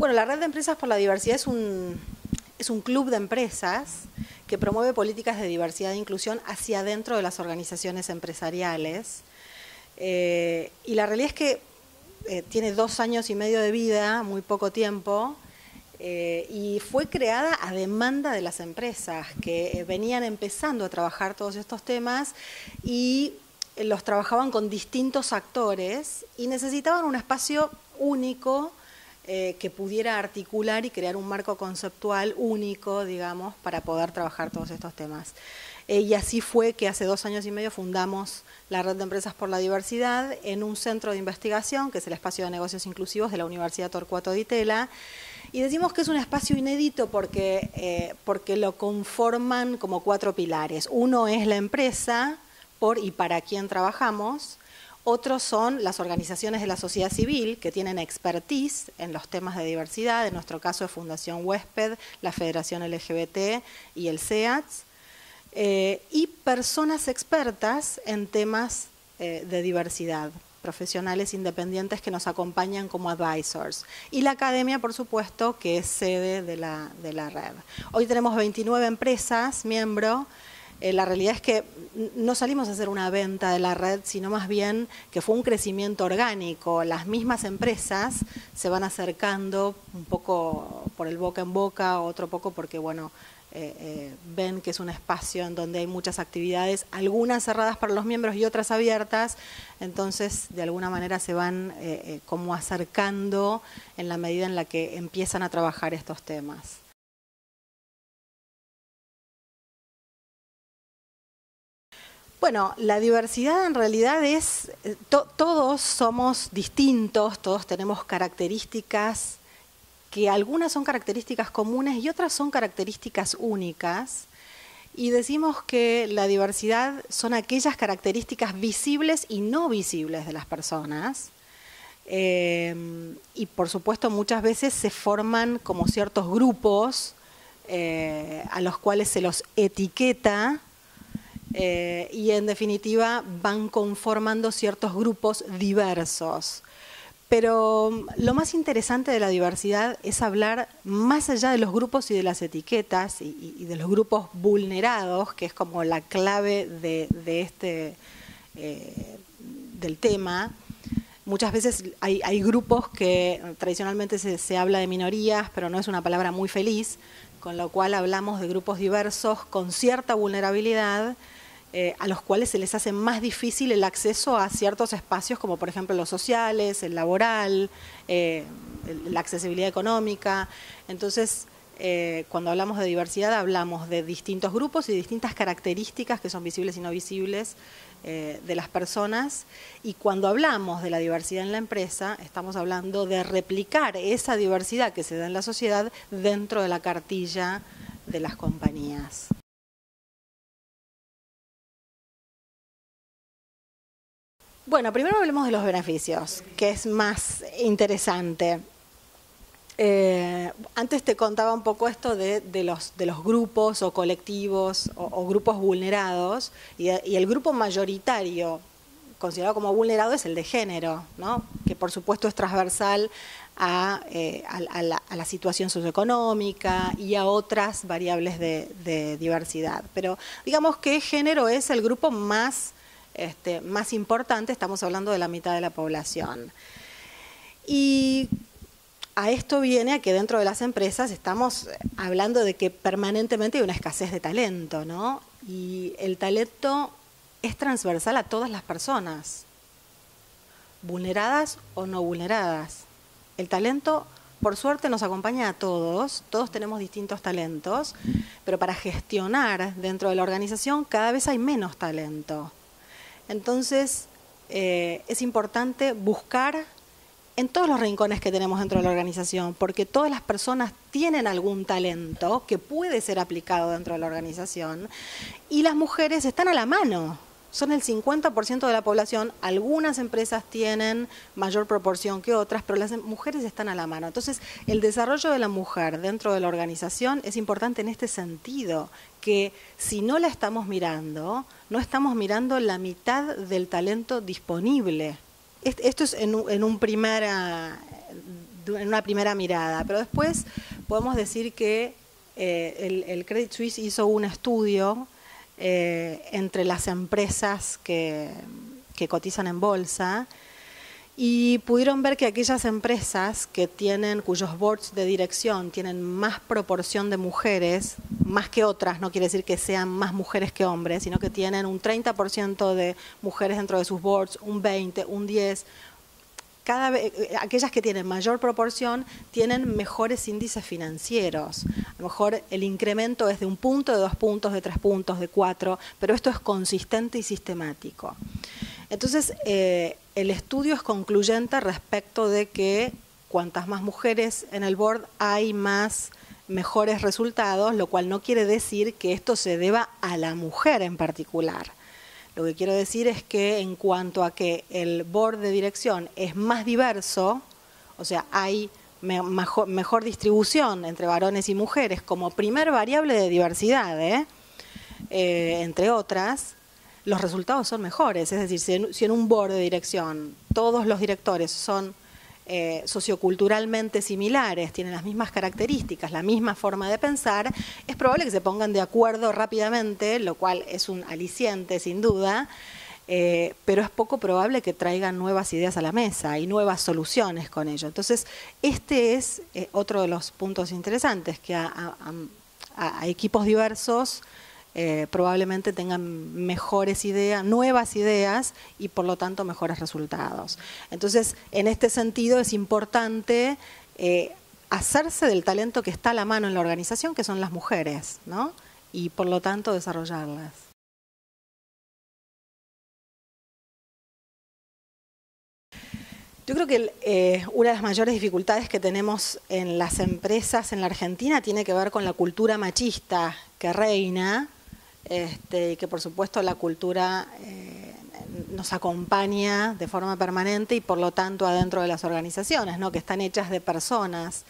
Bueno, la Red de Empresas por la Diversidad es un club de empresas que promueve políticas de diversidad e inclusión hacia adentro de las organizaciones empresariales. Y la realidad es que tiene 2 años y medio de vida, muy poco tiempo, y fue creada a demanda de las empresas que venían empezando a trabajar todos estos temas y los trabajaban con distintos actores y necesitaban un espacio único que pudiera articular y crear un marco conceptual único, digamos, para poder trabajar todos estos temas. Y así fue que hace 2 años y medio fundamos la Red de Empresas por la Diversidad en un centro de investigación, que es el Espacio de Negocios Inclusivos de la Universidad Torcuato Di Tella. Y decimos que es un espacio inédito porque lo conforman como 4 pilares. Uno es la empresa, por y para quién trabajamos. Otros son las organizaciones de la sociedad civil que tienen expertise en los temas de diversidad, en nuestro caso es Fundación Huésped, la Federación LGBT y el SEATS, y personas expertas en temas de diversidad, profesionales independientes que nos acompañan como advisors. Y la academia, por supuesto, que es sede de la red. Hoy tenemos 29 empresas, miembros. La realidad es que no salimos a hacer una venta de la red, sino más bien que fue un crecimiento orgánico. Las mismas empresas se van acercando un poco por el boca en boca, otro poco porque, bueno, ven que es un espacio en donde hay muchas actividades, algunas cerradas para los miembros y otras abiertas, entonces de alguna manera se van como acercando en la medida en la que empiezan a trabajar estos temas. Bueno, la diversidad en realidad es, todos somos distintos, todos tenemos características, que algunas son características comunes y otras son características únicas. Y decimos que la diversidad son aquellas características visibles y no visibles de las personas. Y por supuesto muchas veces se forman como ciertos grupos a los cuales se los etiqueta. Y en definitiva van conformando ciertos grupos diversos. Pero lo más interesante de la diversidad es hablar más allá de los grupos y de las etiquetas y de los grupos vulnerados, que es como la clave del tema. Muchas veces hay grupos que tradicionalmente se habla de minorías, pero no es una palabra muy feliz, con lo cual hablamos de grupos diversos con cierta vulnerabilidad, a los cuales se les hace más difícil el acceso a ciertos espacios como por ejemplo los sociales, el laboral, la accesibilidad económica. Entonces, cuando hablamos de diversidad hablamos de distintos grupos y distintas características que son visibles y no visibles de las personas, y cuando hablamos de la diversidad en la empresa estamos hablando de replicar esa diversidad que se da en la sociedad dentro de la cartilla de las compañías. Bueno, primero hablemos de los beneficios, que es más interesante. Antes te contaba un poco esto de los grupos o colectivos o grupos vulnerados, y el grupo mayoritario considerado como vulnerado es el de género, ¿no? Que por supuesto es transversal a la situación socioeconómica y a otras variables de diversidad. Pero digamos que género es el grupo más importante, estamos hablando de la mitad de la población. Y a esto viene a que dentro de las empresas estamos hablando de que permanentemente hay una escasez de talento, ¿no? Y el talento es transversal a todas las personas, vulneradas o no vulneradas. El talento, por suerte, nos acompaña a todos tenemos distintos talentos, pero para gestionar dentro de la organización cada vez hay menos talento. Entonces, es importante buscar en todos los rincones que tenemos dentro de la organización, porque todas las personas tienen algún talento que puede ser aplicado dentro de la organización, y las mujeres están a la mano. Son el 50% de la población, algunas empresas tienen mayor proporción que otras, pero las mujeres están a la mano. Entonces, el desarrollo de la mujer dentro de la organización es importante en este sentido, que si no la estamos mirando, no estamos mirando la mitad del talento disponible. Esto es en un primer en una primera mirada, pero después podemos decir que el Credit Suisse hizo un estudio entre las empresas que cotizan en bolsa y pudieron ver que aquellas empresas cuyos boards de dirección tienen más proporción de mujeres, más que otras, no quiere decir que sean más mujeres que hombres, sino que tienen un 30% de mujeres dentro de sus boards, un 20%, un 10%, aquellas que tienen mayor proporción tienen mejores índices financieros. A lo mejor el incremento es de 1 punto, de 2 puntos, de 3 puntos, de 4, pero esto es consistente y sistemático. Entonces, el estudio es concluyente respecto de que cuantas más mujeres en el board hay, más mejores resultados, lo cual no quiere decir que esto se deba a la mujer en particular. Lo que quiero decir es que en cuanto a que el board de dirección es más diverso, o sea, hay mejor distribución entre varones y mujeres como primer variable de diversidad, entre otras, los resultados son mejores. Es decir, si en un board de dirección todos los directores son socioculturalmente similares, tienen las mismas características, la misma forma de pensar, es probable que se pongan de acuerdo rápidamente, lo cual es un aliciente sin duda, pero es poco probable que traigan nuevas ideas a la mesa y nuevas soluciones con ello. Entonces, este es otro de los puntos interesantes, que a equipos diversos probablemente tengan mejores ideas, nuevas ideas y por lo tanto mejores resultados. Entonces, en este sentido es importante hacerse del talento que está a la mano en la organización, que son las mujeres, ¿no? Y por lo tanto desarrollarlas. Yo creo que una de las mayores dificultades que tenemos en las empresas en la Argentina tiene que ver con la cultura machista que reina, y que por supuesto la cultura nos acompaña de forma permanente y por lo tanto adentro de las organizaciones, ¿no? Que están hechas de personas.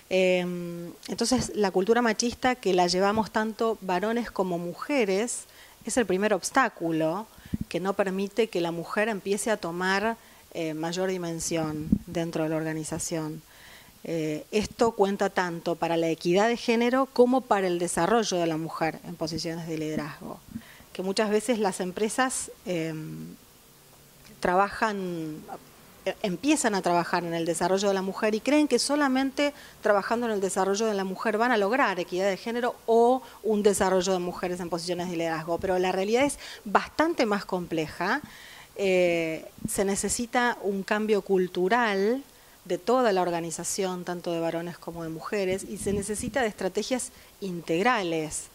Entonces la cultura machista, que la llevamos tanto varones como mujeres, es el primer obstáculo que no permite que la mujer empiece a tomar mayor dimensión dentro de la organización. Esto cuenta tanto para la equidad de género como para el desarrollo de la mujer en posiciones de liderazgo, que muchas veces las empresas empiezan a trabajar en el desarrollo de la mujer y creen que solamente trabajando en el desarrollo de la mujer van a lograr equidad de género o un desarrollo de mujeres en posiciones de liderazgo, pero la realidad es bastante más compleja. Se necesita un cambio cultural de toda la organización, tanto de varones como de mujeres, y se necesita de estrategias integrales.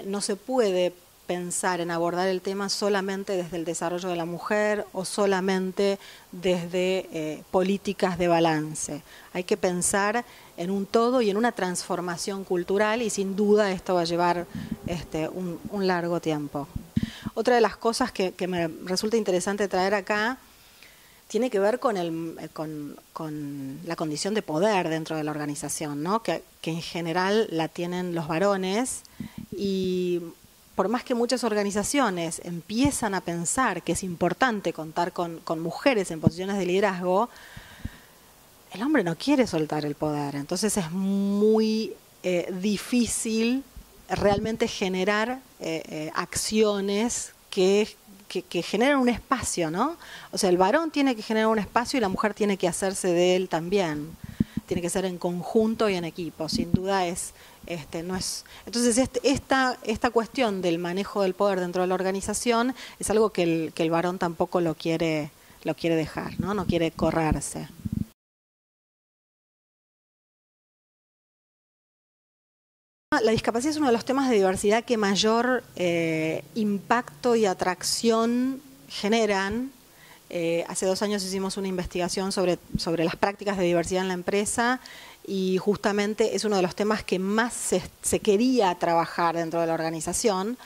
No se puede pensar en abordar el tema solamente desde el desarrollo de la mujer o solamente desde políticas de balance. Hay que pensar en un todo y en una transformación cultural y sin duda esto va a llevar un largo tiempo. Otra de las cosas que me resulta interesante traer acá tiene que ver con la condición de poder dentro de la organización, ¿no? Que en general la tienen los varones, y por más que muchas organizaciones empiezan a pensar que es importante contar con mujeres en posiciones de liderazgo, el hombre no quiere soltar el poder. Entonces es muy difícil realmente generar acciones que generan un espacio, ¿no? O sea, el varón tiene que generar un espacio y la mujer tiene que hacerse de él también. Tiene que ser en conjunto y en equipo. Sin duda no es. Entonces, esta cuestión del manejo del poder dentro de la organización es algo que el varón tampoco lo quiere dejar, ¿no? No quiere correrse. La discapacidad es uno de los temas de diversidad que mayor impacto y atracción generan. Hace 2 años hicimos una investigación sobre las prácticas de diversidad en la empresa y justamente es uno de los temas que más se quería trabajar dentro de la organización,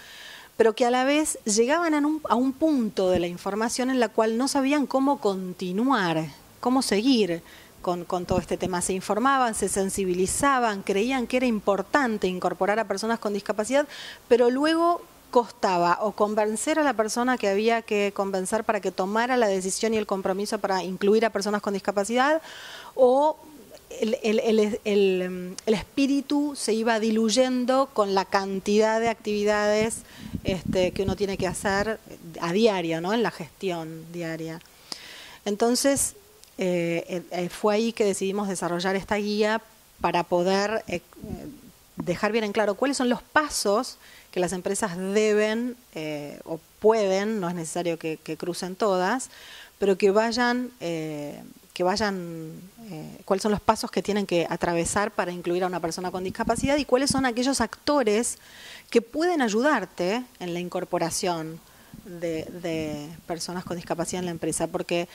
pero que a la vez llegaban a un punto de la información en la cual no sabían cómo continuar, cómo seguir con todo este tema. Se informaban, se sensibilizaban, creían que era importante incorporar a personas con discapacidad, pero luego costaba o convencer a la persona que había que convencer para que tomara la decisión y el compromiso para incluir a personas con discapacidad, o el espíritu se iba diluyendo con la cantidad de actividades que uno tiene que hacer a diario, ¿no? En la gestión diaria. Entonces, fue ahí que decidimos desarrollar esta guía para poder dejar bien en claro cuáles son los pasos que las empresas deben o pueden, no es necesario que crucen todas, pero que vayan, cuáles son los pasos que tienen que atravesar para incluir a una persona con discapacidad y cuáles son aquellos actores que pueden ayudarte en la incorporación de personas con discapacidad en la empresa, porque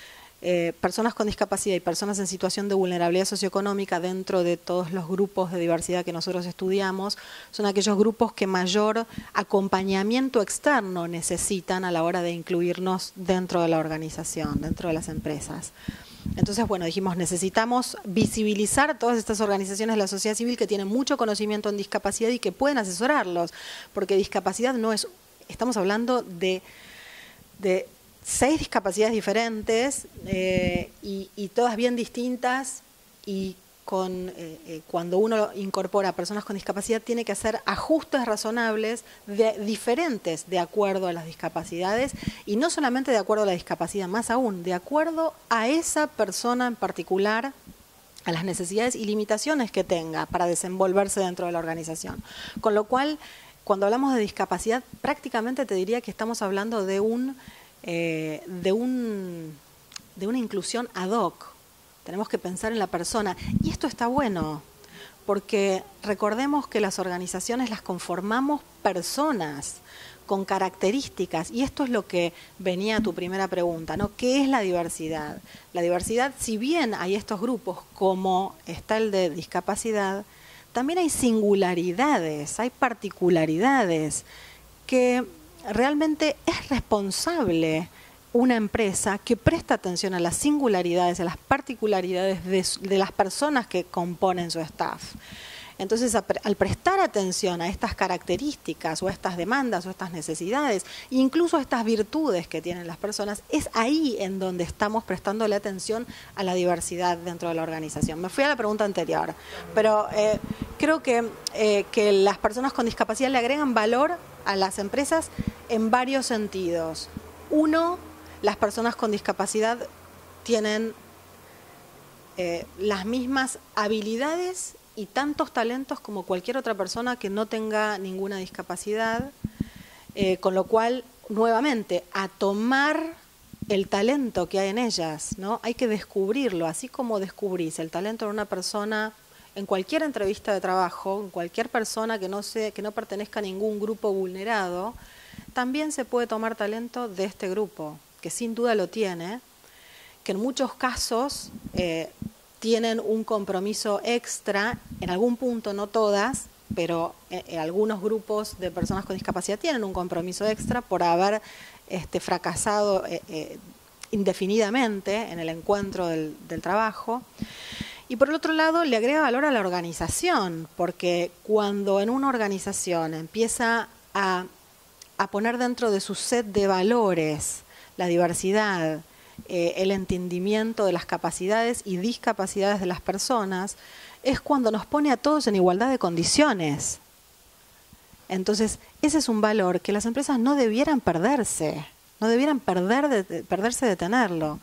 personas con discapacidad y personas en situación de vulnerabilidad socioeconómica dentro de todos los grupos de diversidad que nosotros estudiamos son aquellos grupos que mayor acompañamiento externo necesitan a la hora de incluirnos dentro de la organización, dentro de las empresas. Entonces, bueno, dijimos, necesitamos visibilizar todas estas organizaciones de la sociedad civil que tienen mucho conocimiento en discapacidad y que pueden asesorarlos, porque discapacidad no es, estamos hablando de 6 discapacidades diferentes y todas bien distintas, y cuando uno incorpora a personas con discapacidad tiene que hacer ajustes razonables diferentes de acuerdo a las discapacidades, y no solamente de acuerdo a la discapacidad, más aún de acuerdo a esa persona en particular, a las necesidades y limitaciones que tenga para desenvolverse dentro de la organización. Con lo cual, cuando hablamos de discapacidad, prácticamente te diría que estamos hablando de una inclusión ad hoc. Tenemos que pensar en la persona. Y esto está bueno, porque recordemos que las organizaciones las conformamos personas con características. Y esto es lo que venía a tu primera pregunta, ¿no? ¿Qué es la diversidad? La diversidad, si bien hay estos grupos como está el de discapacidad, también hay singularidades, hay particularidades que realmente es responsable una empresa que presta atención a las singularidades, a las particularidades de las personas que componen su staff. Entonces, al prestar atención a estas características o a estas demandas o a estas necesidades, incluso a estas virtudes que tienen las personas, es ahí en donde estamos prestándole atención a la diversidad dentro de la organización. Me fui a la pregunta anterior, pero creo que las personas con discapacidad le agregan valor a las empresas en varios sentidos. Uno, las personas con discapacidad tienen las mismas habilidades y tantos talentos como cualquier otra persona que no tenga ninguna discapacidad, con lo cual, nuevamente, a tomar el talento que hay en ellas, ¿no? Hay que descubrirlo, así como descubrís el talento de una persona en cualquier entrevista de trabajo, en cualquier persona que no pertenezca a ningún grupo vulnerado, también se puede tomar talento de este grupo, que sin duda lo tiene, que en muchos casos tienen un compromiso extra, en algún punto, no todas, pero algunos grupos de personas con discapacidad tienen un compromiso extra por haber fracasado indefinidamente en el encuentro del trabajo. Y por el otro lado, le agrega valor a la organización, porque cuando en una organización empieza a poner dentro de su set de valores la diversidad, el entendimiento de las capacidades y discapacidades de las personas, es cuando nos pone a todos en igualdad de condiciones. Entonces, ese es un valor que las empresas no debieran perderse, no debieran perderse de tenerlo.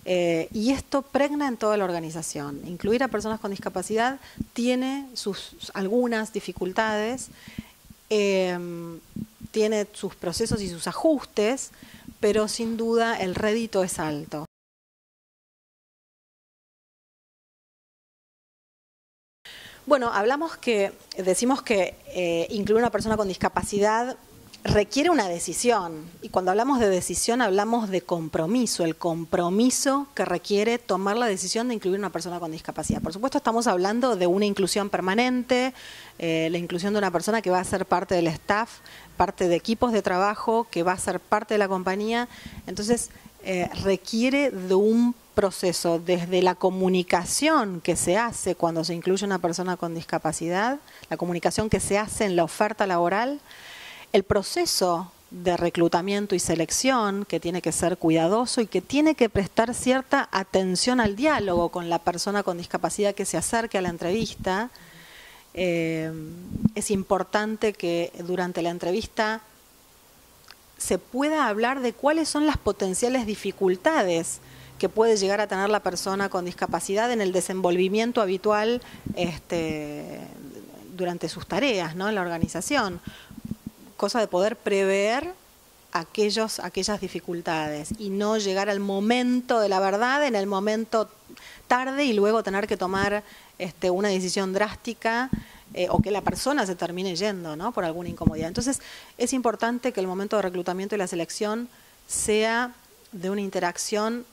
Y esto pregna en toda la organización. Incluir a personas con discapacidad tiene algunas dificultades, tiene sus procesos y sus ajustes, pero sin duda el rédito es alto. Bueno, decimos que incluir a una persona con discapacidad requiere una decisión, y cuando hablamos de decisión hablamos de compromiso, el compromiso que requiere tomar la decisión de incluir a una persona con discapacidad. Por supuesto, estamos hablando de una inclusión permanente, la inclusión de una persona que va a ser parte del staff, parte de equipos de trabajo, que va a ser parte de la compañía. Entonces, requiere de un proceso desde la comunicación que se hace cuando se incluye una persona con discapacidad, la comunicación que se hace en la oferta laboral, el proceso de reclutamiento y selección, que tiene que ser cuidadoso y que tiene que prestar cierta atención al diálogo con la persona con discapacidad que se acerque a la entrevista. Es importante que durante la entrevista se pueda hablar de cuáles son las potenciales dificultades que puede llegar a tener la persona con discapacidad en el desenvolvimiento habitual durante sus tareas, ¿no?, en la organización. Cosa de poder prever aquellas dificultades y no llegar al momento de la verdad en el momento tarde y luego tener que tomar una decisión drástica o que la persona se termine yendo, ¿no?, por alguna incomodidad. Entonces es importante que el momento de reclutamiento y la selección sea de una interacción,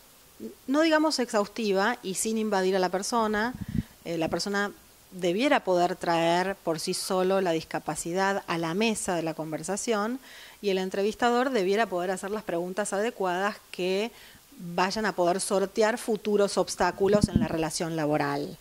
no digamos exhaustiva y sin invadir a la persona. La persona debiera poder traer por sí solo la discapacidad a la mesa de la conversación y el entrevistador debiera poder hacer las preguntas adecuadas que vayan a poder sortear futuros obstáculos en la relación laboral.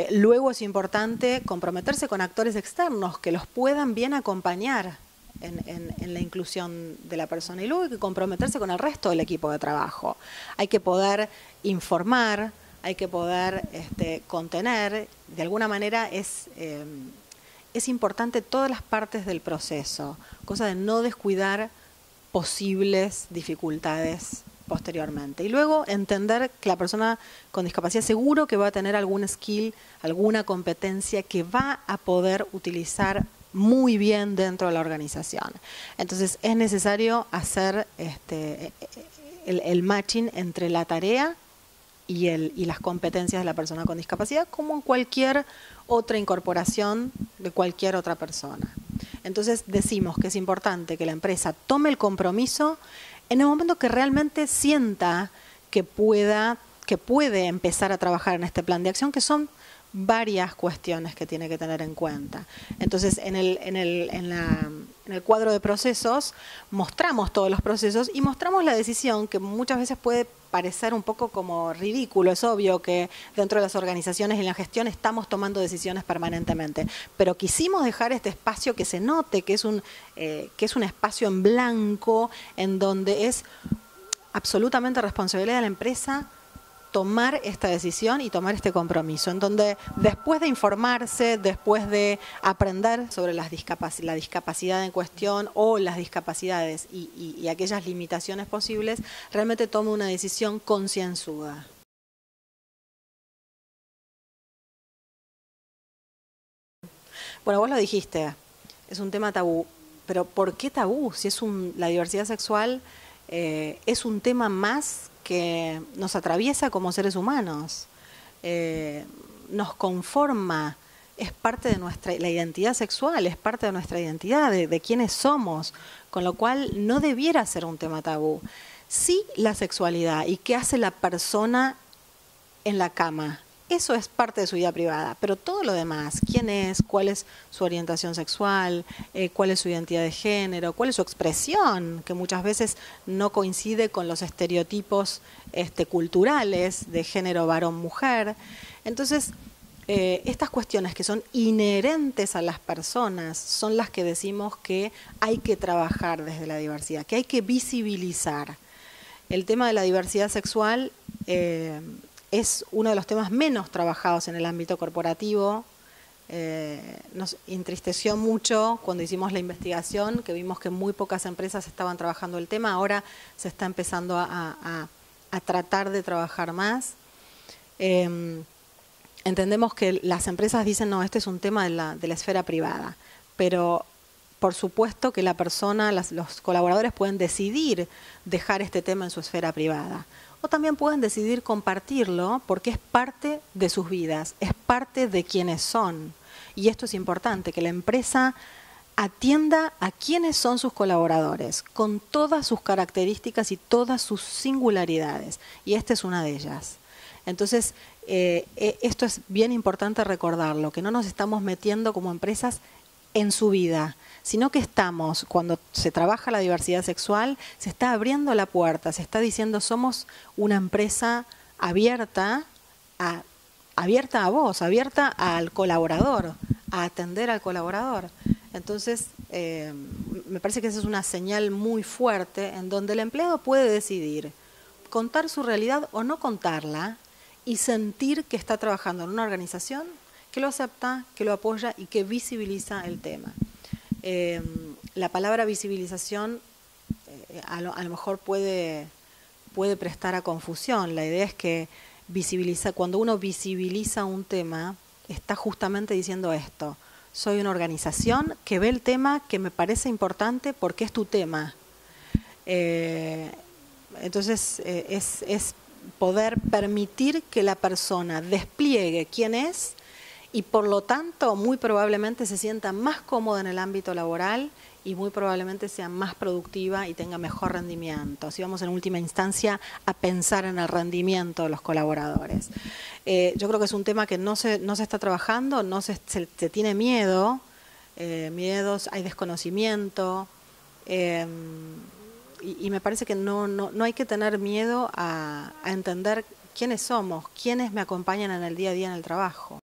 Luego es importante comprometerse con actores externos que los puedan bien acompañar en la inclusión de la persona y luego hay que comprometerse con el resto del equipo de trabajo. Hay que poder informar, hay que poder contener, de alguna manera es importante todas las partes del proceso, cosa de no descuidar posibles dificultades posteriormente. Y luego entender que la persona con discapacidad seguro que va a tener algún skill, alguna competencia que va a poder utilizar muy bien dentro de la organización. Entonces es necesario hacer el matching entre la tarea y las competencias de la persona con discapacidad, como en cualquier otra incorporación de cualquier otra persona. Entonces decimos que es importante que la empresa tome el compromiso en el momento que realmente sienta que puede empezar a trabajar en este plan de acción, que son varias cuestiones que tiene que tener en cuenta. Entonces, en el cuadro de procesos mostramos todos los procesos y mostramos la decisión, que muchas veces puede parecer un poco como ridículo. Es obvio que dentro de las organizaciones y en la gestión estamos tomando decisiones permanentemente, pero quisimos dejar este espacio que se note que es un espacio en blanco, en donde es absolutamente responsabilidad de la empresa tomar esta decisión y tomar este compromiso, en donde después de informarse, después de aprender sobre la discapacidad en cuestión o las discapacidades y aquellas limitaciones posibles, realmente tome una decisión concienzuda. Bueno, vos lo dijiste, es un tema tabú, pero ¿por qué tabú? Si la diversidad sexual es un tema más que nos atraviesa como seres humanos, nos conforma, es parte de la identidad sexual, es parte de nuestra identidad, de quiénes somos, con lo cual no debiera ser un tema tabú. Sí, la sexualidad y qué hace la persona en la cama, eso es parte de su vida privada, pero todo lo demás, quién es, cuál es su orientación sexual, cuál es su identidad de género, cuál es su expresión, que muchas veces no coincide con los estereotipos culturales de género varón-mujer. Entonces, estas cuestiones que son inherentes a las personas son las que decimos que hay que trabajar desde la diversidad, que hay que visibilizar. El tema de la diversidad sexual es uno de los temas menos trabajados en el ámbito corporativo. Nos entristeció mucho cuando hicimos la investigación, que vimos que muy pocas empresas estaban trabajando el tema. Ahora se está empezando a tratar de trabajar más. Entendemos que las empresas dicen, no, este es un tema de la esfera privada, pero por supuesto que la persona, los colaboradores pueden decidir dejar este tema en su esfera privada. O también pueden decidir compartirlo porque es parte de sus vidas, es parte de quienes son. Y esto es importante, que la empresa atienda a quiénes son sus colaboradores, con todas sus características y todas sus singularidades. Y esta es una de ellas. Entonces, esto es bien importante recordarlo, que no nos estamos metiendo como empresas en su vida, sino que estamos, cuando se trabaja la diversidad sexual, se está abriendo la puerta, se está diciendo somos una empresa abierta a vos, abierta al colaborador, a atender al colaborador. Entonces, me parece que esa es una señal muy fuerte en donde el empleado puede decidir contar su realidad o no contarla y sentir que está trabajando en una organización que lo acepta, que lo apoya y que visibiliza el tema. La palabra visibilización a lo mejor puede prestar a confusión. La idea es que cuando uno visibiliza un tema, está justamente diciendo esto: soy una organización que ve el tema que me parece importante porque es tu tema. Entonces es poder permitir que la persona despliegue quién es y por lo tanto muy probablemente se sienta más cómoda en el ámbito laboral y muy probablemente sea más productiva y tenga mejor rendimiento. Si vamos en última instancia a pensar en el rendimiento de los colaboradores. Yo creo que es un tema que no se está trabajando, se tiene miedo, miedos, hay desconocimiento, y me parece que no hay que tener miedo a entender quiénes somos, quiénes me acompañan en el día a día en el trabajo.